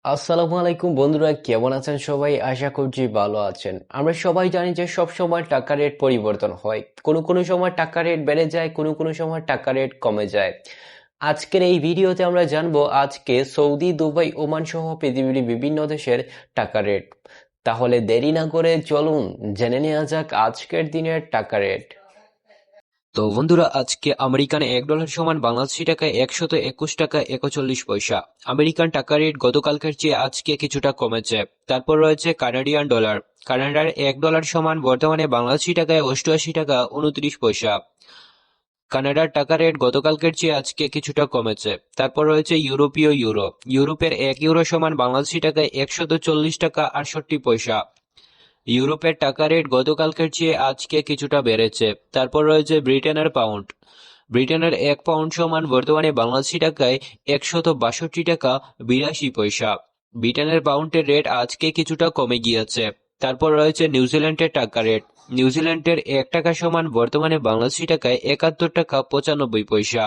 আসসালামু আলাইকুম বন্ধুরা, কেমন আছেন সবাই? আশা করছি ভালো আছেন। আমরা সবাই জানি যে সব সময় টাকা রেট পরিবর্তন হয়। কোনো কোনো সময় টাকা রেট বেড়ে যায়, কোনো কোনো সময় টাকা রেট কমে যায়। আজকের এই ভিডিওতে আমরা জানবো আজকে সৌদি, দুবাই, ওমান সহ পৃথিবীর বিভিন্ন দেশের টাকা রেট। তাহলে দেরি না করে চলুন জেনে নেওয়া যাক আজকের দিনের টাকা রেট। তো বন্ধুরা, আজকে আমেরিকান $1 সমান বাংলাদেশি টাকায় 121 টাকা 41 পয়সা। আমেরিকান টাকা রেট গতকালকের চেয়ে আজকে কিছুটা কমেছে। তারপর রয়েছে কানাডিয়ান ডলার। কানাডার $1 সমান বর্তমানে বাংলাদেশি টাকায় 88 টাকা 29 পয়সা। কানাডার টাকা রেট গতকালকের চেয়ে আজকে কিছুটা কমেছে। তারপর রয়েছে ইউরোপীয় ইউরো। ইউরোপের €1 সমান বাংলাদেশি টাকায় 140 টাকা 68 পয়সা। ইউরোপের টাকা রেট গতকালকের চেয়ে আজকে কিছুটা বেড়েছে। তারপর রয়েছে ব্রিটেনের পাউন্ড। ব্রিটেনের 1 পাউন্ড সমান বর্তমানে বাংলাদেশি টাকায় 162 টাকা 82 পয়সা। ব্রিটেনের পাউন্ডের রেট আজকে কিছুটা কমে গিয়েছে। তারপর রয়েছে নিউজিল্যান্ডের টাকা রেট। নিউজিল্যান্ডের 1 টাকা সমান বর্তমানে বাংলাদেশি টাকায় 71 টাকা 95 পয়সা।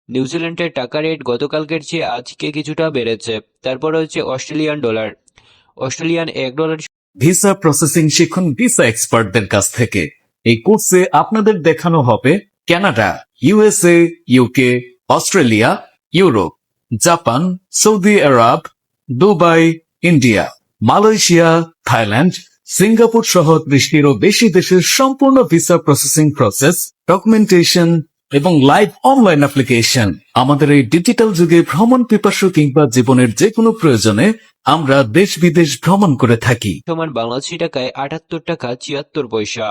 নিউজিল্যান্ডের টাকা রেট গতকালকের চেয়ে আজকে কিছুটা বেড়েছে। তারপর রয়েছে Australian dollar. Australian $1 visa processing শিখুন ভিসা এক্সপার্টদের কাছ থেকে। এই কোর্সে আপনাদের দেখানো হবে Canada, USA, UK, Australia, Europe, Japan, Saudi Arabia, Dubai, India, Malaysia, Thailand, Singapore সহ 30টিরও বেশি দেশের সম্পূর্ণ ভিসা প্রসেসিং প্রসেস, ডকুমেন্টেশন এবং লাইভ অনলাইন অ্যাপ্লিকেশন। আমাদের এই ডিজিটাল যুগে ভ্রমণ পিপাসু কিংবা জীবনের যে কোনো প্রয়োজনে আমরা দেশ বিদেশ ভ্রমণ করে থাকি। সমান বাংলাদেশি টাকায় 78 টাকা 74 পয়সা।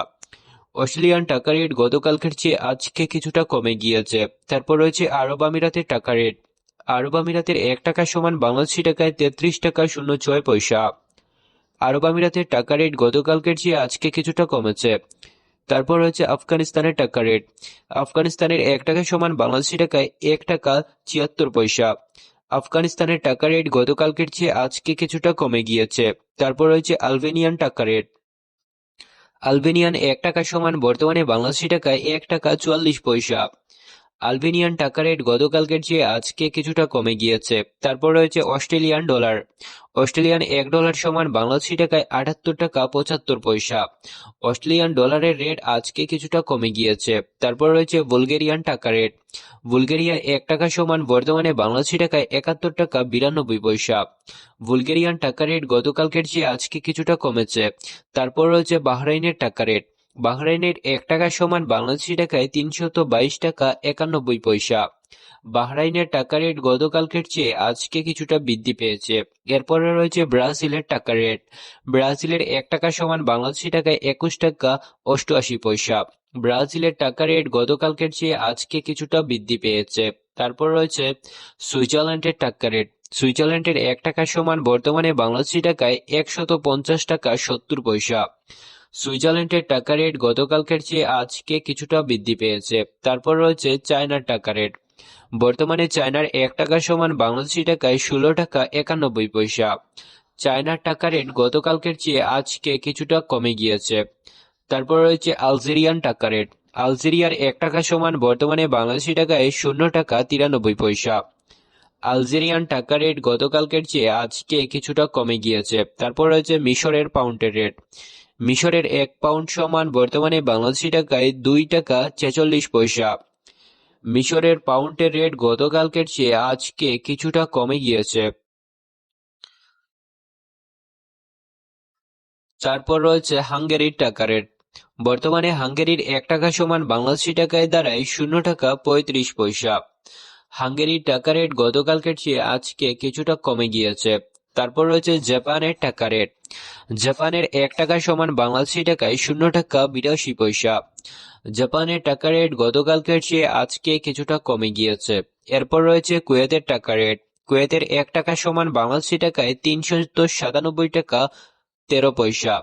অস্ট্রেলিয়ান টাকা রেট গতকালকের চেয়ে আজকে কিছুটা কমে গিয়েছে। তারপর রয়েছে আরব আমিরাতের টাকা রেট। আরব আমিরাতের 1 টাকা সমান বাংলাদেশি টাকায় 33 টাকা 06 পয়সা। আরব আমিরাতের টাকা রেট গতকালকের চেয়ে আজকে কিছুটা কমেছে। তারপর রয়েছে আফগানিস্তানের টাকা রেট। আফগানিস্তানের 1 টাকা সমান বাংলাদেশি টাকায় 1 টাকা 76 পয়সা। আফগানিস্তানের টাকা রেট গতকালকের চেয়ে আজকে কিছুটা কমে গিয়েছে। তারপর রয়েছে আলবেনিয়ান টাকা রেট। আলবেনিয়ান 1 টাকা সমান বর্তমানে বাংলাদেশি টাকায় 1 টাকা 44 পয়সা। আলবেনিয়ান টাকা রেট গতকালকের চেয়ে আজকে কিছুটা কমে গিয়েছে। তারপর রয়েছে অস্ট্রেলিয়ান ডলার। অস্ট্রেলিয়ান $1 সমান বাংলাদেশি টাকায় 78 টাকা 75 পয়সা। অস্ট্রেলিয়ান ডলারের রেট আজকে কিছুটা কমে গিয়েছে। তারপর রয়েছে বুলগেরিয়ান টাকা রেট। বুলগেরিয়ার 1 টাকা সমান বর্তমানে বাংলাদেশি টাকায় 71 টাকা 92 পয়সা। বুলগেরিয়ান টাকা রেট গতকালকের চেয়ে আজকে কিছুটা কমেছে। তারপর রয়েছে বাহরাইনের টাকা রেট। বাহরাইনের 1 টাকা সমান বাংলাদেশি টাকায় 322 টাকা 91 পয়সা। বাহরাইনের টাকা রেট গতকালকের চেয়ে আজকে কিছুটা বৃদ্ধি পেয়েছে। এরপরে রয়েছে ব্রাজিলের টাকা রেট। ব্রাজিলের 1 টাকা সমান বাংলাদেশি টাকায় 21 টাকা 88 পয়সা। ব্রাজিলের টাকা রেট গতকালকের চেয়ে আজকে কিছুটা বৃদ্ধি পেয়েছে। তারপর রয়েছে সুইজারল্যান্ডের টাকা রেট। সুইজারল্যান্ডের 1 টাকা সমান বর্তমানে বাংলাদেশি টাকায় 150 টাকা 70 পয়সা। সুইজারল্যান্ডের টাকা রেট গতকালকের চেয়ে আজকে কিছুটা বৃদ্ধি পেয়েছে। তারপর রয়েছে চায়নার টাকা রেট। বর্তমানে চায়নার 1 টাকা সমান বাংলাদেশি টাকায় 16 টাকা 91 পয়সা। চায়নার টাকা রেট গতকালকের চেয়ে আজকে কিছুটা কমে গিয়েছে। তারপর রয়েছে আলজেরিয়ান টাকা রেট। আলজেরিয়ার 1 টাকা সমান বর্তমানে বাংলাদেশি টাকায় 0 টাকা 93 পয়সা। আলজেরিয়ান টাকা রেট গতকালকের চেয়ে আজকে কিছুটা কমে গিয়েছে। তারপর রয়েছে মিশরের পাউন্ডের রেট। মিশরের 1 পাউন্ড সমান বর্তমানে বাংলাদেশি টাকায় 2 টাকা 46 পয়সা। মিশরের পাউন্ডের রেট গতকালকের চেয়ে আজকে কিছুটা কমে গিয়েছে। তারপর রয়েছে হাঙ্গেরির টাকা রেট। বর্তমানে হাঙ্গেরির 1 টাকা সমান বাংলাদেশি টাকায় দাঁড়ায় 0 টাকা 35 পয়সা। হাঙ্গেরির টাকা রেট গতকালকের চেয়ে আজকে কিছুটা কমে গিয়েছে। তারপর রয়েছে জাপানের টাকা রেট। জাপানের 1 টাকা সমান বাংলাদেশি টাকায় 0 টাকা 82 পয়সা। জাপানের টাকা রেট গতকালকের চেয়ে আজকে কিছুটা কমে গিয়েছে। এরপর রয়েছে কুয়েতের টাকা রেট। কুয়েতের 1 টাকা সমান বাংলাদেশি টাকায় 397 টাকা 13 পয়সা।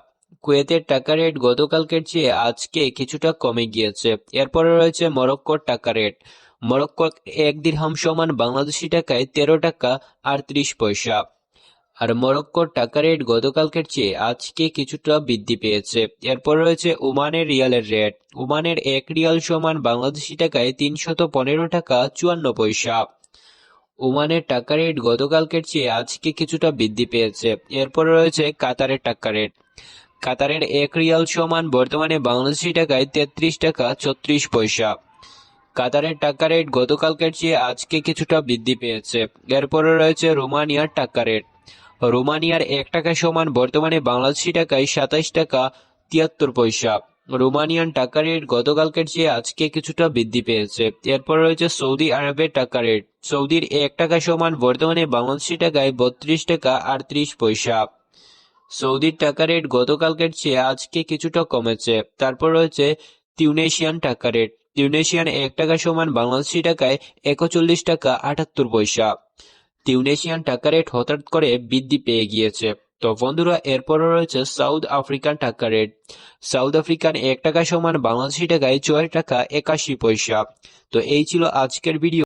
কুয়েতের টাকা রেট গতকালকের চেয়ে আজকে কিছুটা কমে গিয়েছে। এরপরে রয়েছে মরক্কোর টাকা রেট। মরক্কোর 1 দিরহাম সমান বাংলাদেশি টাকায় 13 টাকা 38 পয়সা। আর মরক্কোর টাকা রেট গতকালকের চেয়ে আজকে কিছুটা বৃদ্ধি পেয়েছে। এরপর রয়েছে ওমানের রিয়ালের রেট। ওমানের 1 রিয়াল সমান বাংলাদেশি টাকায় 315 টাকা 54 পয়সা। ওমানের টাকা রেট গতকালকের চেয়ে আজকে কিছুটা বৃদ্ধি পেয়েছে। এরপরে রয়েছে কাতারের টাকা রেট। কাতারের 1 রিয়াল সমান বর্তমানে বাংলাদেশি টাকায় 33 টাকা 34 পয়সা। কাতারের টাকা রেট গতকালকের চেয়ে আজকে কিছুটা বৃদ্ধি পেয়েছে। এরপরে রয়েছে রোমানিয়ার টাকা রেট। রোমানিয়ার 1 টাকা সমান বর্তমানে বাংলাদেশি টাকায় 27 টাকা 73 পয়সা। রোমানিয়ান টাকা রেট গতকালকের চেয়ে আজকে কিছুটা বৃদ্ধি পেয়েছে। এরপর রয়েছে সৌদি আরবের টাকা রেট। সৌদির 1 টাকা সমান বর্তমানে বাংলাদেশি টাকায় 32 টাকা 38 পয়সা। সৌদির টাকা রেট গতকালকের চেয়ে আজকে কিছুটা কমেছে। তারপর রয়েছে তিউনেশিয়ান টাকা রেট। তিউনেশিয়ান 1 টাকা সমান বাংলাদেশি টাকায় 41 টাকা 78 পয়সা। তিউনেশিয়ান টাকা রেট হঠাৎ করে বৃদ্ধি পেয়ে গিয়েছে। তো বন্ধুরা, এরপরও রয়েছে সাউথ আফ্রিকান টাকা রেট। সাউথ আফ্রিকান 1 টাকা সমান বাংলাদেশি টাকায় 6 টাকা 81 পয়সা। তো এই ছিল আজকের ভিডিও।